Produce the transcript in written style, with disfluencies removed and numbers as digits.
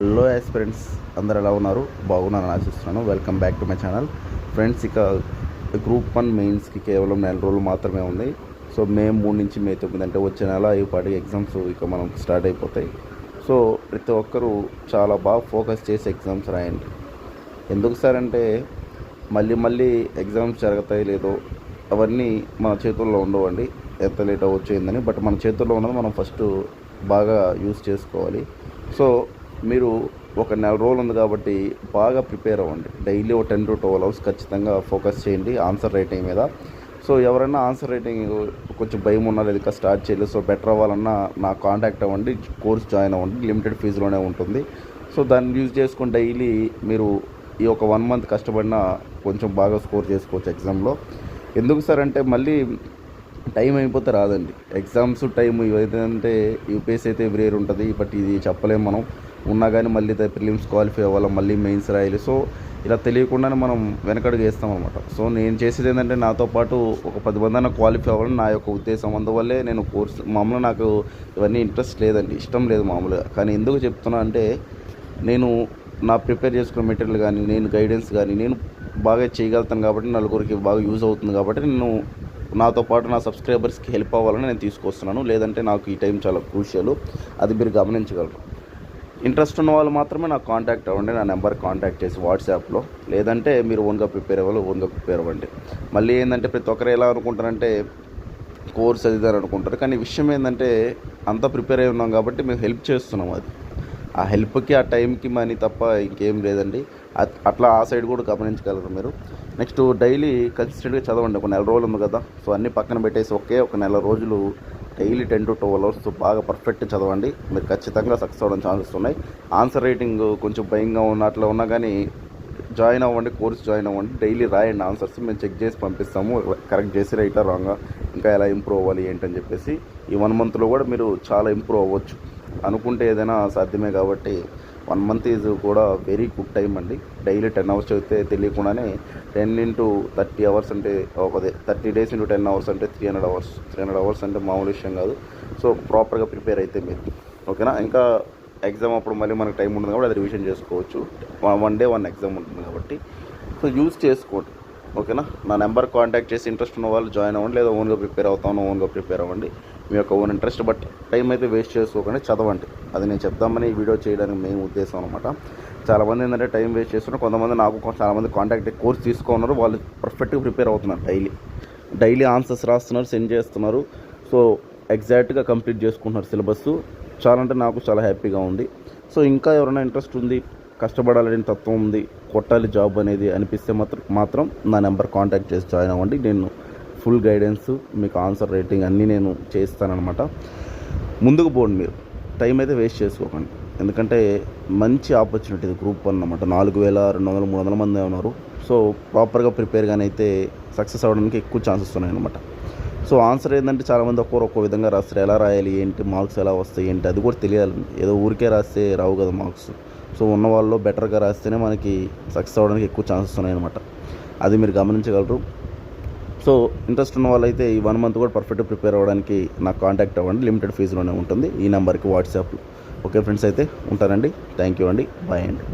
Hello friends, అందరు ఎలా ఉన్నారు? బాగున్నారని ఆశిస్తున్నాను. Welcome back to my channel. Friends, ఇక గ్రూప్ 1 మెయిన్స్కి కేవలం 4 రోజులు మాత్రమే ఉంది. సో మే 3 నుంచి మే 9 అంటే వచ్చే నెల ఈ పాటికి ఎగ్జామ్స్ ఇక మనం స్టార్ట్ అయిపోతాయి. సో ప్రతి ఒక్కరూ చాలా బాగా ఫోకస్ చేసి ఎగ్జామ్స్ రాయండి. ఎందుకు సార్ అంటే మళ్ళీ ఎగ్జామ్స్ జరుగుతాయి లేదో అవన్నీ మన చేతుల్లో ఉండవండి. ఎంత లేట్ అవ్వచ్చేందని, బట్ మన చేతుల్లో ఉన్నది మనం ఫస్ట్ బాగా యూజ్ చేసుకోవాలి. సో మీరు ఒక 4 రోజులు ఉంది కాబట్టి బాగా ప్రిపేర్ అవ్వండి. డైలీ ఒక 10 to 12 అవర్స్ ఖచ్చితంగా ఫోకస్ చేయండి ఆన్సర్ రైటింగ్ మీద. సో ఎవరైనా ఆన్సర్ రైటింగ్ కొంచెం భయం ఉన్నా లేదా స్టార్ట్ చేయలేదు, సో బెటర్ అవ్వాలన్నా నా కాంటాక్ట్ అవ్వండి, కోర్స్ జాయిన్ అవ్వండి. లిమిటెడ్ ఫీజులోనే ఉంటుంది. సో దాన్ని యూజ్ చేసుకొని డైలీ మీరు ఈ ఒక 1 month కష్టపడినా కొంచెం బాగా స్కోర్ చేసుకోవచ్చు ఎగ్జామ్లో. ఎందుకు సార్ అంటే మళ్ళీ టైం అయిపోతే రాదండి ఎగ్జామ్స్ టైం. ఏదంటే యూపీఎస్సీ అయితే ఎవ్రీ ఇయర్ ఉంటుంది, బట్ ఇది చెప్పలేము మనం. ఉన్నా కానీ మళ్ళీ ప్రిలిమ్స్ క్వాలిఫై అవ్వాలి, మళ్ళీ మెయిన్స్ రాయాలి. సో ఇలా తెలియకుండానే మనం వెనకడుగు వేస్తాం అనమాట. సో నేను చేసేది ఏంటంటే నాతో పాటు ఒక 10 మంది క్వాలిఫై అవ్వాలని నా యొక్క ఉద్దేశం. అందువల్లే నేను కోర్స్ మామూలుగా నాకు ఇవన్నీ ఇంట్రెస్ట్ లేదండి, ఇష్టం లేదు మామూలుగా. కానీ ఎందుకు చెప్తున్నా అంటే నేను నా ప్రిపేర్ చేసుకున్న మెటీరియల్ కానీ, నేను గైడెన్స్ కానీ నేను బాగా చేయగలుగుతాను కాబట్టి, నలుగురికి బాగా యూజ్ అవుతుంది కాబట్టి నేను నాతో పాటు నా సబ్స్క్రైబర్స్కి హెల్ప్ అవ్వాలని నేను తీసుకొస్తున్నాను. లేదంటే నాకు ఈ టైం చాలా క్రూషియల్, అది మీరు గమనించగలరు. ఇంట్రెస్ట్ ఉన్న వాళ్ళు మాత్రమే నాకు కాంటాక్ట్ అవ్వండి, నా నెంబర్ కాంటాక్ట్ చేసి వాట్సాప్లో. లేదంటే మీరు ఓన్గా ప్రిపేర్ అవ్వండి. మళ్ళీ ఏంటంటే ప్రతి ఒక్కరు ఎలా అనుకుంటారంటే కోర్స్ అది అనుకుంటారు. కానీ విషయం ఏంటంటే అంతా ప్రిపేర్ అయి ఉన్నాం కాబట్టి మేము హెల్ప్ చేస్తున్నాం. అది ఆ హెల్ప్కి ఆ టైంకి మనీ తప్ప ఇంకేం లేదండి. అట్లా ఆ సైడ్ కూడా గమనించగలరు మీరు. నెక్స్ట్ డైలీ కన్సిస్టెంట్గా చదవండి. ఒక 4 రోజులు ఉంది కదా, సో అన్నీ పక్కన పెట్టేసి ఒక 4 రోజులు డైలీ 10 to 12 అవర్స్ బాగా పర్ఫెక్ట్ చదవండి. మీరు ఖచ్చితంగా సక్సెస్ అవ్వడం ఛాన్సెస్ ఉన్నాయి. ఆన్సర్ రైటింగ్ కొంచెం భయంగా ఉన్నట్లు ఉన్నా కానీ జాయిన్ అవ్వండి, కోర్స్ జాయిన్ అవ్వండి. డైలీ రాయండి ఆన్సర్స్, మేము చెక్ చేసి పంపిస్తాము. కరెక్ట్ చేసి రైటా రాంగా, ఇంకా ఎలా ఇంప్రూవ్ అవ్వాలి ఏంటని చెప్పేసి. ఈ 1 monthలో కూడా మీరు చాలా ఇంప్రూవ్ అవ్వచ్చు. అనుకుంటే ఏదైనా సాధ్యమే కాబట్టి 1 month ఈజ్ కూడా వెరీ గుడ్ టైం అండి. డైలీ 10 hours చదివితే తెలియకుండానే 10 into 30 hours అంటే 30 days into 10 hours అంటే 300 hours అంటే మామూలు విషయం కాదు. సో ప్రాపర్గా ప్రిపేర్ అయితే మీరు ఓకేనా. ఇంకా ఎగ్జామ్ అప్పుడు మళ్ళీ మనకు టైం ఉంటుంది కాబట్టి అది రివిజన్ చేసుకోవచ్చు. 1 day 1 exam ఉంటుంది కాబట్టి సో యూజ్ చేసుకోండి ఓకేనా. నా నెంబర్ కాంటాక్ట్ చేసి ఇంట్రెస్ట్ ఉన్న వాళ్ళు జాయిన్ అవ్వండి, లేదా ఓన్గా ప్రిపేర్ అవ్వండి. మీ యొక్క ఓన్ ఇంట్రెస్ట్, బట్ టైం అయితే వేస్ట్ చేసుకోకండి, చదవండి. అది నేను చెప్దామని ఈ వీడియో చేయడానికి మెయిన్ ఉద్దేశం అనమాట. చాలామంది ఏంటంటే టైం వేస్ట్ చేస్తున్నారు. కొంతమంది నాకు చాలామంది కాంటాక్ట్ కోర్స్ తీసుకున్నారు, వాళ్ళు పర్ఫెక్ట్గా ప్రిపేర్ అవుతున్నారు. డైలీ ఆన్సర్స్ రాస్తున్నారు, సెండ్ చేస్తున్నారు. సో ఎగ్జాక్ట్గా కంప్లీట్ చేసుకుంటున్నారు సిలబస్. చాలా అంటే నాకు చాలా హ్యాపీగా ఉంది. సో ఇంకా ఎవరైనా ఇంట్రెస్ట్ ఉంది, కష్టపడాలని తత్వం ఉంది, కొట్టాలి జాబ్ అనేది అనిపిస్తే మాత్రం నా నెంబర్ కాంటాక్ట్ చేసి జాయిన్ అవ్వండి. నేను ఫుల్ గైడెన్స్, మీకు ఆన్సర్ రైటింగ్ అన్నీ నేను చేస్తానన్నమాట. ముందుకు పోండి, మీరు టైం అయితే వేస్ట్ చేసుకోకండి. ఎందుకంటే మంచి ఆపర్చునిటీ ఇది గ్రూప్ 1 అన్నమాట. 4200-300 మంది ఉన్నారు. సో ప్రాపర్గా ప్రిపేర్గానే అయితే సక్సెస్ అవ్వడానికి ఎక్కువ ఛాన్సెస్ ఉన్నాయన్నమాట. సో ఆన్సర్ ఏంటంటే చాలామంది ఒక్కో విధంగా రాస్తారు. ఎలా రాయాలి ఏంటి, మార్క్స్ ఎలా వస్తాయి ఏంటి అది కూడా తెలియాలి. ఏదో ఊరికే రాస్తే రావు కదా మార్క్స్. సో ఉన్న వాళ్ళు బెటర్గా రాస్తేనే మనకి సక్సెస్ అవ్వడానికి ఎక్కువ ఛాన్సెస్ ఉన్నాయన్నమాట. అది మీరు గమనించగలరు. సో ఇంట్రెస్ట్ ఉన్న వాళ్ళైతే ఈ 1 month కూడా పర్ఫెక్ట్గా ప్రిపేర్ అవ్వడానికి నాకు కాంటాక్ట్ అవ్వండి. లిమిటెడ్ ఫీజులోనే ఉంటుంది ఈ నెంబర్కి వాట్సాప్లో. ఓకే ఫ్రెండ్స్, అయితే ఉంటానండి. థ్యాంక్ యూ అండి. బాయ్ అండి.